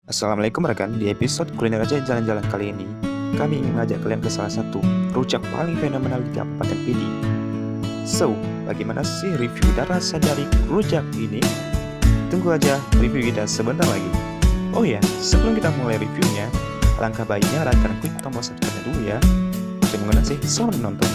Assalamualaikum rekan, di episode kuliner aja jalan-jalan kali ini kami ingin mengajak kalian ke salah satu rujak paling fenomenal di Kabupaten Pidi. So, bagaimana sih review dan rasa dari rujak ini? Tunggu aja review kita sebentar lagi. Oh ya, sebelum kita mulai reviewnya, alangkah baiknya tekan klik tombol subscribe dulu ya. Terima kasih, selamat menonton.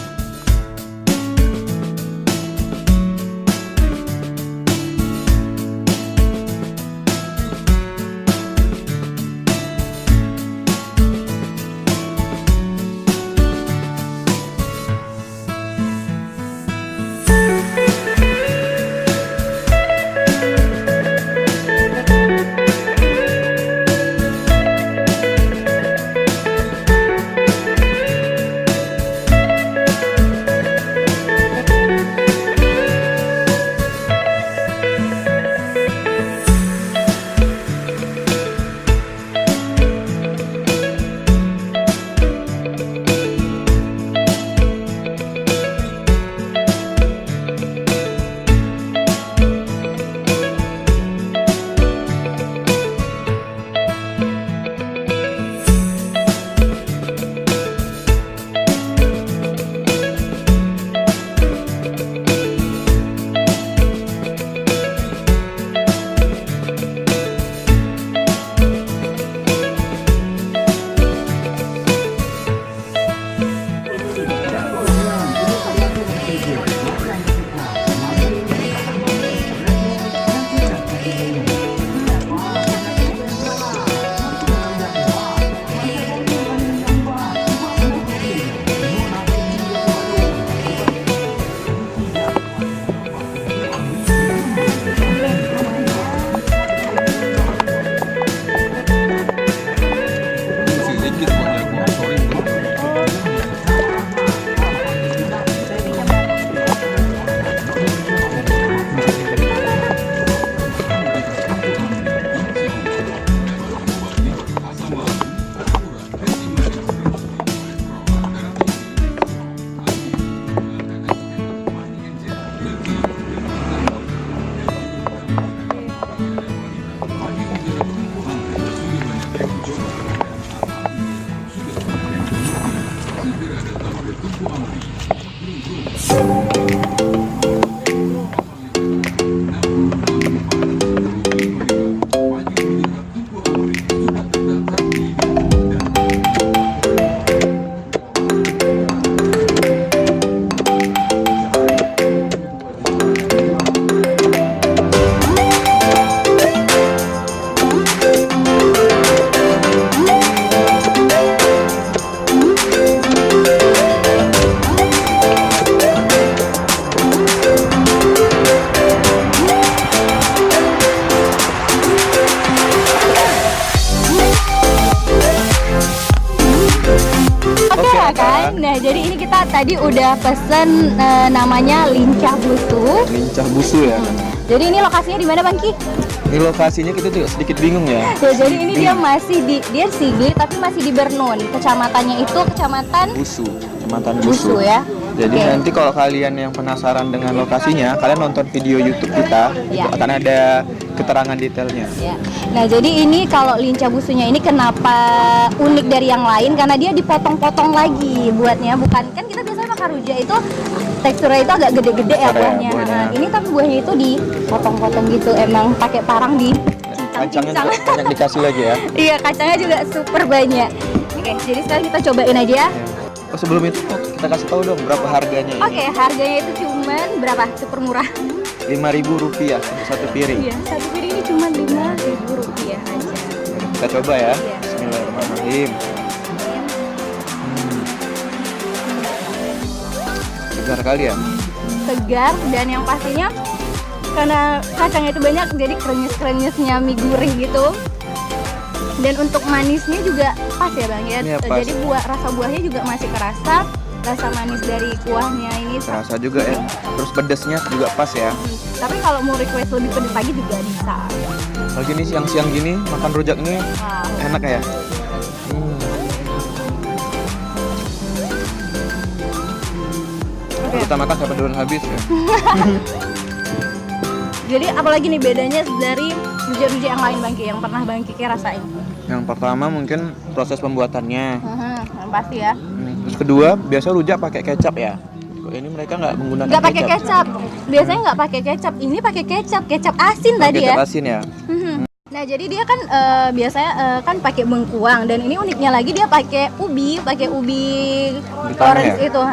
Nah, jadi ini kita tadi udah pesen namanya lincah busu. Lincah busu ya. Jadi ini lokasinya di mana, Bang Ki? Ini lokasinya kita juga sedikit bingung ya. Ya, jadi ini dia masih dia Sigli tapi masih di Bernun. Kecamatannya itu Kecamatan Busu, Kecamatan Busu Busu. ya. Jadi Oke. nanti kalau kalian yang penasaran dengan lokasinya, kalian nonton video YouTube kita, Ya. itu akan ada keterangan detailnya. Ya. Nah, jadi ini kalau lincah busunya ini kenapa unik dari yang lain? Karena dia dipotong-potong lagi buatnya, bukan kan kita biasanya makan rujak itu teksturnya itu agak gede-gede ya buahnya. buahnya. Nah, ini tapi buahnya itu dipotong-potong gitu, emang pakai parang di Kacangnya cincang. banyak dikasih lagi ya. Iya, kacangnya juga super banyak. Oke, jadi sekarang kita cobain aja ya. Oh, sebelum itu kita kasih tahu dong berapa harganya ini. Oke, harganya itu cuman berapa? Super murah. Rp5.000 untuk satu piring. Iya, satu piring ini cuma Rp5.000 aja. Kita coba ya. Iya. Bismillahirrahmanirrahim. Segar kali ya. Segar dan yang pastinya karena kacangnya itu banyak jadi krenyes-krenyesnya mie gurih gitu. Dan untuk manisnya juga pas ya Bang ya. Iya, pas. Jadi rasa buahnya juga masih kerasa, rasa manis dari kuahnya ini. Terasa juga ya. Terus pedasnya juga pas ya. Tapi kalau mau request lebih pedas lagi juga bisa. Kalau gini siang-siang gini makan rujak ini Wow. enak ya. Oke. Kita makan sampai duluan habis ya. Jadi apalagi nih bedanya dari rujak-rujak yang lain Bang Ki, yang pernah Bang Ki rasain? Yang pertama mungkin proses pembuatannya. Yang pasti ya. Terus kedua, biasa rujak pakai kecap ya. Kok ini mereka nggak menggunakan Nggak pakai kecap. Biasanya nggak pakai kecap. Ini pakai kecap asin tadi ya. Kecap asin ya. Nah jadi dia kan biasanya kan pakai bengkuang, dan ini uniknya lagi dia pakai ubi orange ya? itu.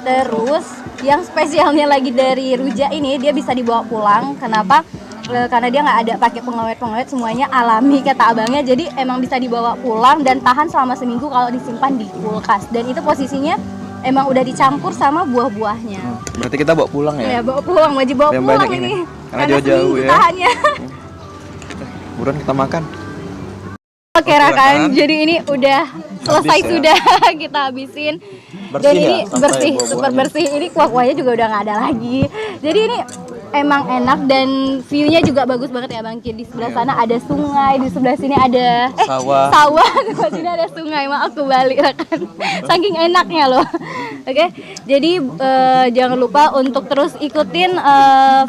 Terus yang spesialnya lagi dari rujak ini, dia bisa dibawa pulang. Kenapa? Karena dia nggak ada pakai pengawet, semuanya alami kata abangnya. Jadi emang bisa dibawa pulang dan tahan selama seminggu kalau disimpan di kulkas. Dan itu posisinya emang udah dicampur sama buah-buahnya. Berarti kita bawa pulang ya? Ya bawa pulang, wajib bawa Yang pulang banyak ini. Karena jauh-jauh ya. Tahannya. Buruan kita makan. Oke Rakan, jadi ini udah selesai ya? Sudah kita habisin. Bersih Dan ya, ini sampai bersih, super buah-buahnya. bersih. Ini kuah-kuahnya juga udah nggak ada lagi. Jadi ini emang enak dan view-nya juga bagus banget ya Bang Ki. Di sebelah sana ada sungai, di sebelah sini ada sawah, di sebelah sini ada sungai. Maaf kebalik Rakan. Saking enaknya loh. Oke, jadi jangan lupa untuk terus ikutin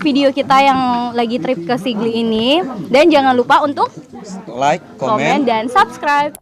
video kita yang lagi trip ke Sigli ini, dan jangan lupa untuk Like, komen komen. dan subscribe.